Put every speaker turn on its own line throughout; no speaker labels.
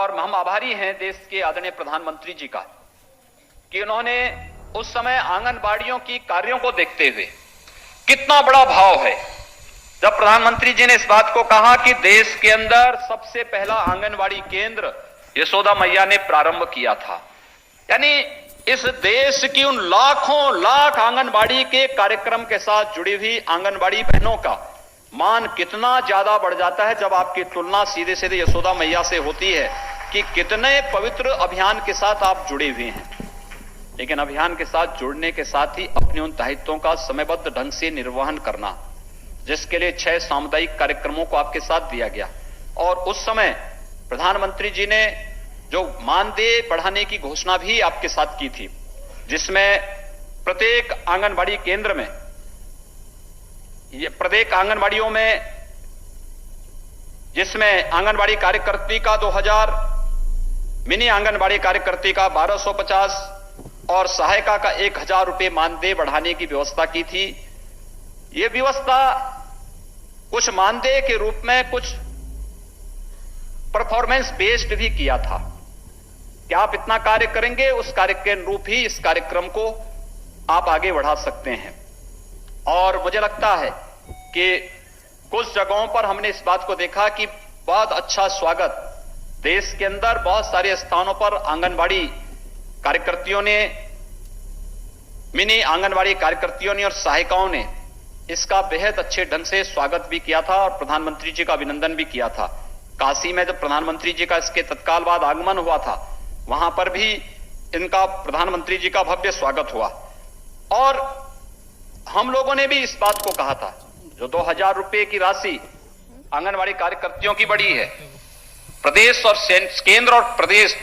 और हम आभारी हैं देश के आदरणीय प्रधानमंत्री जी का कि उन्होंने उस समय आंगनबाड़ियों की कार्यों को देखते हुए, कितना बड़ा भाव है जब प्रधानमंत्री जी ने इस बात को कहा कि देश के अंदर सबसे पहला आंगनबाड़ी केंद्र यशोदा मैया ने प्रारंभ किया था। यानी इस देश की उन लाखों लाख आंगनबाड़ी के कार्यक्रम के साथ जुड़ी हुई आंगनबाड़ी बहनों का मान कितना ज्यादा बढ़ जाता है जब आपकी तुलना सीधे सीधे यशोदा मैया से होती है कि कितने पवित्र अभियान के साथ आप जुड़े हुए हैं। लेकिन अभियान के साथ जुड़ने के साथ ही अपने उन दायित्वों का समयबद्ध ढंग से निर्वहन करना, जिसके लिए 6 सामुदायिक कार्यक्रमों को आपके साथ दिया गया। और उस समय प्रधानमंत्री जी ने जो मानदेय बढ़ाने की घोषणा भी आपके साथ की थी, जिसमें प्रत्येक आंगनबाड़ी केंद्र में, प्रत्येक आंगनबाड़ियों में, जिसमें आंगनबाड़ी कार्यकर्ती का 2000, मिनी आंगनबाड़ी कार्यकर्ती का 1250 और सहायिका का 1000 रुपए मानदेय बढ़ाने की व्यवस्था की थी। यह व्यवस्था कुछ मानदेय के रूप में, कुछ परफॉर्मेंस बेस्ड भी किया था कि आप इतना कार्य करेंगे, उस कार्य के अनुरूप ही इस कार्यक्रम को आप आगे बढ़ा सकते हैं। और मुझे लगता है कि कुछ जगहों पर हमने इस बात को देखा कि बहुत अच्छा स्वागत देश के अंदर बहुत सारे स्थानों पर आंगनबाड़ी कार्यकर्तियों ने, मिनी आंगनबाड़ी कार्यकर्तियों ने और सहायिकाओं ने इसका बेहद अच्छे ढंग से स्वागत भी किया था और प्रधानमंत्री जी का अभिनंदन भी किया था। काशी में जब प्रधानमंत्री जी का इसके तत्काल बाद आगमन हुआ था, वहां पर भी इनका, प्रधानमंत्री जी का भव्य स्वागत हुआ। और हम लोगों ने भी इस बात को कहा था, जो 2000 रुपए की राशि आंगनबाड़ी कार्यकर्तियों की बढ़ी है, प्रदेश और केंद्र और प्रदेश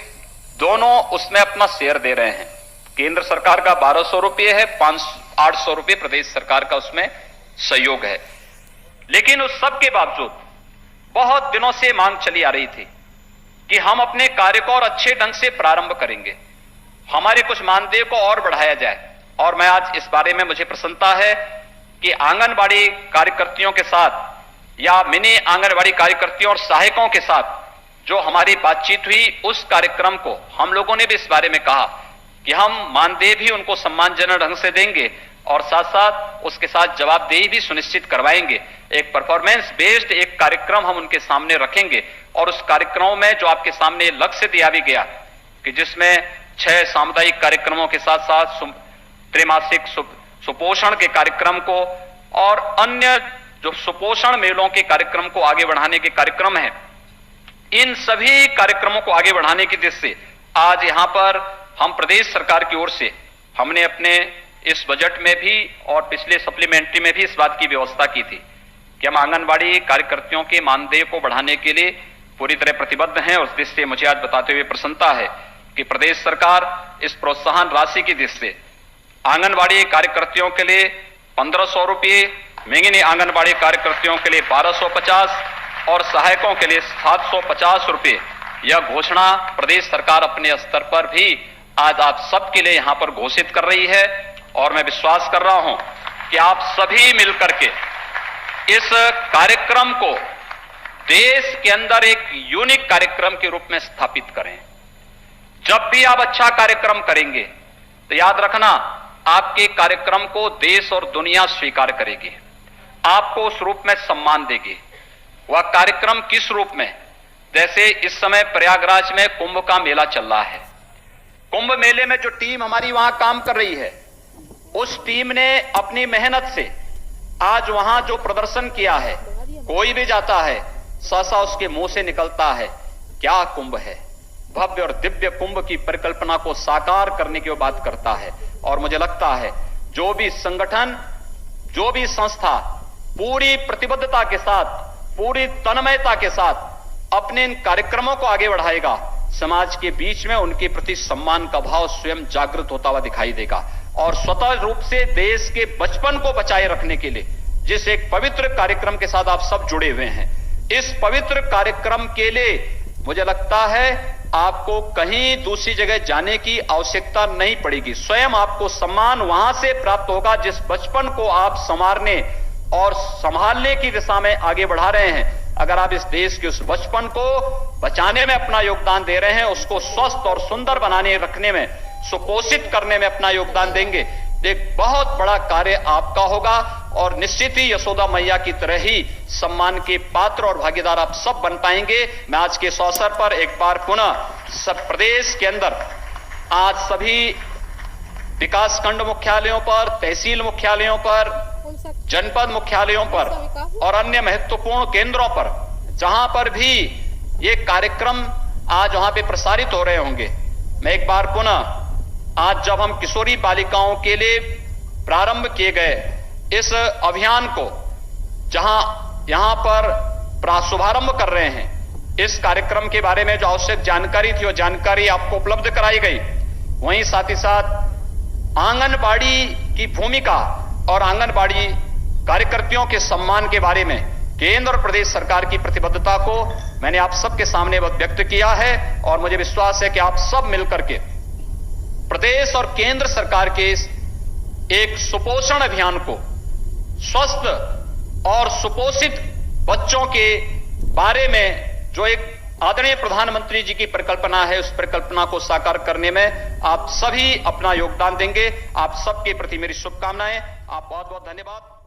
दोनों उसमें अपना शेयर दे रहे हैं। केंद्र सरकार का 1200 रुपये है, 800 रुपये प्रदेश सरकार का उसमें सहयोग है। लेकिन उस सब के बावजूद बहुत दिनों से मांग चली आ रही थी कि हम अपने कार्य को और अच्छे ढंग से प्रारंभ करेंगे, हमारे कुछ मानदेय को और बढ़ाया जाए। और मैं आज इस बारे में, मुझे प्रसन्नता है कि आंगनबाड़ी कार्यकर्तियों के साथ या मिनी आंगनबाड़ी कार्यकर्तियों और सहायकों के साथ जो हमारी बातचीत हुई, उस कार्यक्रम को हम लोगों ने भी इस बारे में कहा कि हम मानदेय भी उनको सम्मानजनक ढंग से देंगे और साथ साथ उसके साथ जवाबदेही भी सुनिश्चित करवाएंगे। एक परफॉर्मेंस बेस्ड एक कार्यक्रम हम उनके सामने रखेंगे और उस कार्यक्रमों में जो आपके सामने लक्ष्य दिया भी गया कि जिसमें 6 सामुदायिक कार्यक्रमों के साथ साथ त्रैमासिक सुपोषण के कार्यक्रम को और अन्य जो सुपोषण मेलों के कार्यक्रम को आगे बढ़ाने के कार्यक्रम हैं, इन सभी कार्यक्रमों को आगे बढ़ाने की दृष्टि से आज यहां पर हम प्रदेश सरकार की ओर से हमने अपने इस बजट में भी और पिछले सप्लीमेंट्री में भी इस बात की व्यवस्था की थी कि हम आंगनबाड़ी कार्यकर्तियों के मानदेय को बढ़ाने के लिए पूरी तरह प्रतिबद्ध हैं। उस दृष्टि से मुझे आज बताते हुए प्रसन्नता है कि प्रदेश सरकार इस प्रोत्साहन राशि की दृष्टि से आंगनबाड़ी कार्यकर्तियों के लिए 1500 रुपये, मिनी आंगनबाड़ी कार्यकर्तियों के लिए 1250 और सहायकों के लिए 750 रुपये, यह घोषणा प्रदेश सरकार अपने स्तर पर भी आज आप सबके लिए यहां पर घोषित कर रही है। और मैं विश्वास कर रहा हूं कि आप सभी मिलकर के इस कार्यक्रम को देश के अंदर एक यूनिक कार्यक्रम के रूप में स्थापित करें। जब भी आप अच्छा कार्यक्रम करेंगे तो याद रखना, आपके कार्यक्रम को देश और दुनिया स्वीकार करेगी, आपको उस रूप में सम्मान देगी। वह कार्यक्रम किस रूप में? जैसे इस समय प्रयागराज में कुंभ का मेला चल रहा है। कुंभ मेले में जो टीम हमारी वहां काम कर रही है, उस टीम ने अपनी मेहनत से आज वहां जो प्रदर्शन किया है, कोई भी जाता है सहसा उसके मुंह से निकलता है, क्या कुंभ है, भव्य और दिव्य कुंभ की परिकल्पना को साकार करने की वो बात करता है। और मुझे लगता है जो भी संगठन, जो भी संस्था पूरी प्रतिबद्धता के साथ, पूरी तन्मयता के साथ अपने इन कार्यक्रमों को आगे बढ़ाएगा, समाज के बीच में उनके प्रति सम्मान का भाव स्वयं जागृत होता हुआ दिखाई देगा। और स्वतः रूप से देश के बचपन को बचाए रखने के लिए जिस एक पवित्र कार्यक्रम के साथ आप सब जुड़े हुए हैं, इस पवित्र कार्यक्रम के लिए मुझे लगता है आपको कहीं दूसरी जगह जाने की आवश्यकता नहीं पड़ेगी। स्वयं आपको सम्मान वहां से प्राप्त होगा जिस बचपन को आप संवारने और संभालने की दिशा में आगे बढ़ा रहे हैं। अगर आप इस देश के उस बचपन को बचाने में अपना योगदान दे रहे हैं, उसको स्वस्थ और सुंदर बनाने रखने में, सुपोषित करने में अपना योगदान देंगे, एक बहुत बड़ा कार्य आपका होगा और निश्चित ही यशोदा मैया की तरह ही सम्मान के पात्र और भागीदार आप सब बन पाएंगे। मैं आज के इस अवसर पर एक बार पुनः सब प्रदेश के अंदर आज सभी विकासखंड मुख्यालयों पर, तहसील मुख्यालयों पर, जनपद मुख्यालयों पर और अन्य महत्वपूर्ण केंद्रों पर जहां पर भी ये कार्यक्रम आज वहां पे प्रसारित हो रहे होंगे, मैं एक बार पुनः आज जब हम किशोरी बालिकाओं के लिए प्रारंभ किए गए इस अभियान को जहां यहां पर शुभारंभ कर रहे हैं, इस कार्यक्रम के बारे में जो आवश्यक जानकारी थी वो जानकारी आपको उपलब्ध कराई गई। वहीं साथ ही साथ आंगनबाड़ी की भूमिका और आंगनबाड़ी कार्यकर्तियों के सम्मान के बारे में केंद्र और प्रदेश सरकार की प्रतिबद्धता को मैंने आप सबके सामने व्यक्त किया है और मुझे विश्वास है कि आप सब मिलकर के प्रदेश और केंद्र सरकार के इस एक सुपोषण अभियान को, स्वस्थ और सुपोषित बच्चों के बारे में जो एक आदरणीय प्रधानमंत्री जी की परिकल्पना है, उस परिकल्पना को साकार करने में आप सभी अपना योगदान देंगे। आप सबके प्रति मेरी शुभकामनाएं। आप बहुत बहुत धन्यवाद।